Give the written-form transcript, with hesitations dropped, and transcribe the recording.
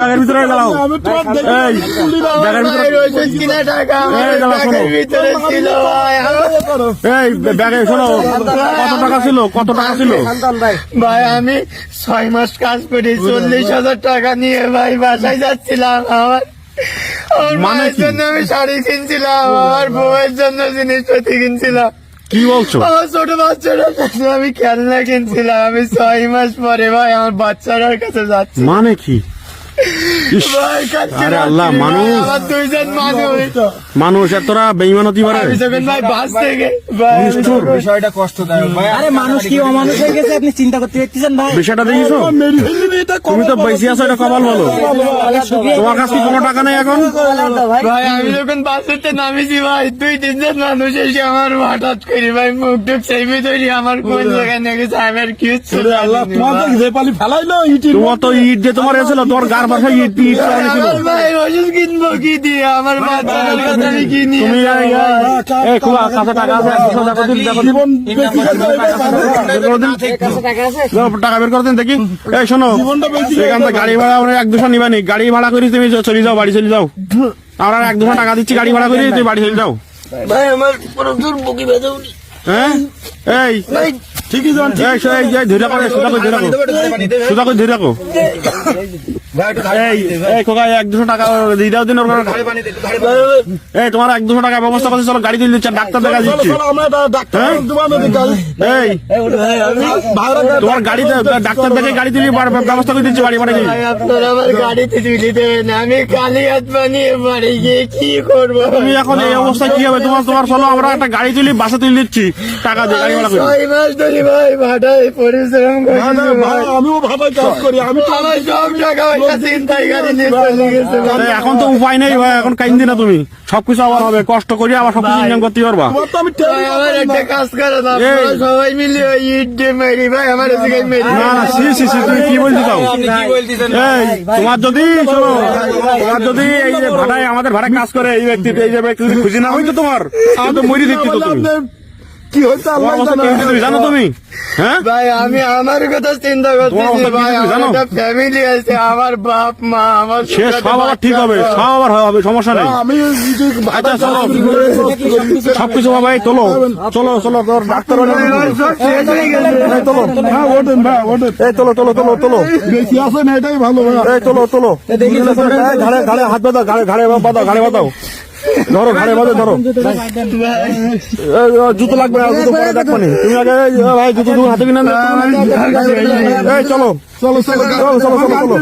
ব্যাগের ভিতরে গেলাও, এই ব্যাগে শোনো কত টাকা ছিল? ভাই আমি 6 মাস কাজ করি, 40,000 টাকা নিয়ে ভাই বাসায় যাচ্ছিলাম। আমার মায়ের জন্য আমি শাড়ি কিনছিলাম, আমার বউয়ের জন্য জিনিসপাতি কিনছিলাম। কি বলছো? আমার ছোট বাচ্চাটার জন্য আমি খেলনা কিনছিলাম। আমি 6 মাস পরে ভাই আমার বাচ্চাটার কাছে যাচ্ছি। মানে কি? আরে আল্লাহ, মানুষ এতটা বেঈমান হতে পারে? ভাই বাস থেকে বিষয়টা কষ্টদায়ক ভাই। আরে মানুষ কি অমানুষ হয়ে গেছে, আপনি চিন্তা করতে পারতেছেন ভাই? বিষয়টা দেখিছো? তুমি তো বেশি আছো, এটা কপাল বলো। তোমার কাছে কোনো টাকা নেই এখন? ভাই আমি যখন বাসেতে নামিছি ভাই 2-3 জন মানুষ এসে আমার হঠাৎ করি ভাই মুখ টুক সেইবে তৈরি আমার কোন জায়গায় নিয়ে গেছে আমার কি হচ্ছে। তোমার তো ইট দিয়ে তোমার এসেছিল, তোমার গার বাসায় ইট ছিল। ভাই ওষুধ কিনবো কি দিয়ে, আমার বাচ্চার কথা আমি কিনি। তুমি কাছে টাকা আছে? টাকা বের করে দিন দেখি। এই শোনো, এখান থেকে গাড়ি ভাড়া 1-200 নিবানি, গাড়ি ভাড়া করি তুমি চলে যাও, বাড়ি চলে যাও। আমরা 1-200 টাকা দিচ্ছি গাড়ি ভাড়া করি, তুমি বাড়ি চলে যাও। ভাই আমার প্রচুর বুকি ব্যথা উনি। হ্যাঁ এই ঠিকই ধরে রাখো, সোজা করে ধরে রাখো। এই খোকা 1-200 টাকা দিয়ে দাও দিন। এই তোমার 1-200 টাকা ব্যবস্থা করছে, চলো গাড়ি তুলে দিচ্ছে, ডাক্তার দেখা দিচ্ছি। এই তোমার গাড়ি ডাক্তার দেখে গাড়ি তুলে ব্যবস্থা করে দিচ্ছি বাড়ি বাড়ি। আপনারা আমার গাড়িতে তুলে দেবেন, আমি কালি হাত বানিয়ে বাড়ি গিয়ে কি করবো? তুমি এখন এই অবস্থায় কি হবে তোমার? চলো আমরা একটা গাড়ি তুলি, বাসে তুলে দিচ্ছি টাকা দিয়ে গাড়ি ভাড়া করে। 6 মাস ধরে ভাই ভাটায় পরিশ্রম করি, আমিও ভাটায় কাজ করি, আমি আমার সব টাকা পয়সা চিন্তায় গাড়ি নিয়ে চলে গেছে। এখন তো উপায় নেই ভাই, এখন কাইন্দি না তুমি, সবকিছু আবার হবে, কষ্ট করি আবার সবকিছু ইনকাম করতে পারবা। ভাই আমার একটা কাজ করে দাও, আপনারা সবাই মিলে ওই ইট দিয়ে মেরি ভাই আমার এদিকে মেরি। না না তুমি কি বলতে চাও? এই তোমার যদি শোনো, তোমার যদি এই যে ভাড়ায় আমাদের ভাড়ায় কাজ করে এই ব্যক্তি যদি খুশি না হইতো তোমার, আমি তো মরি দিচ্ছি তো। তুমি কি হচ্ছে তুমি জানো? তুমি হ্যাঁ ভাই আমি আমার কথা চিন্তা করতেছি ভাই, আমার একটা ফ্যামিলি আছে, আমার বাপ মা, আমার সে সব আবার ঠিক হবে, সব আবার হবে, সমস্যা নেই। আমি আচ্ছা চলো, সবকিছু ভাই তোলো, চলো চলো, তোর ডাক্তার শেষ হয়ে গেছে। তোলো, হ্যাঁ ওঠেন ভাই ওঠেন, এই তোলো তোলো তোলো তোলো, বেশি আছে না এটাই ভালো ভাই। এই তোলো তোলো, ঘাড়ে ঘাড়ে হাত বাঁধাও, ঘাড়ে বাঁধাও, ঘাড়ে বাঁধাও, ধরো ঘাড়ে বাঁধে ধরো। জুতো লাগবে, জুতো পরে দেখবো নি। তুমি আগে ভাই জুতো হাতে কিনে এই চলো চলো চলো চলো চলো।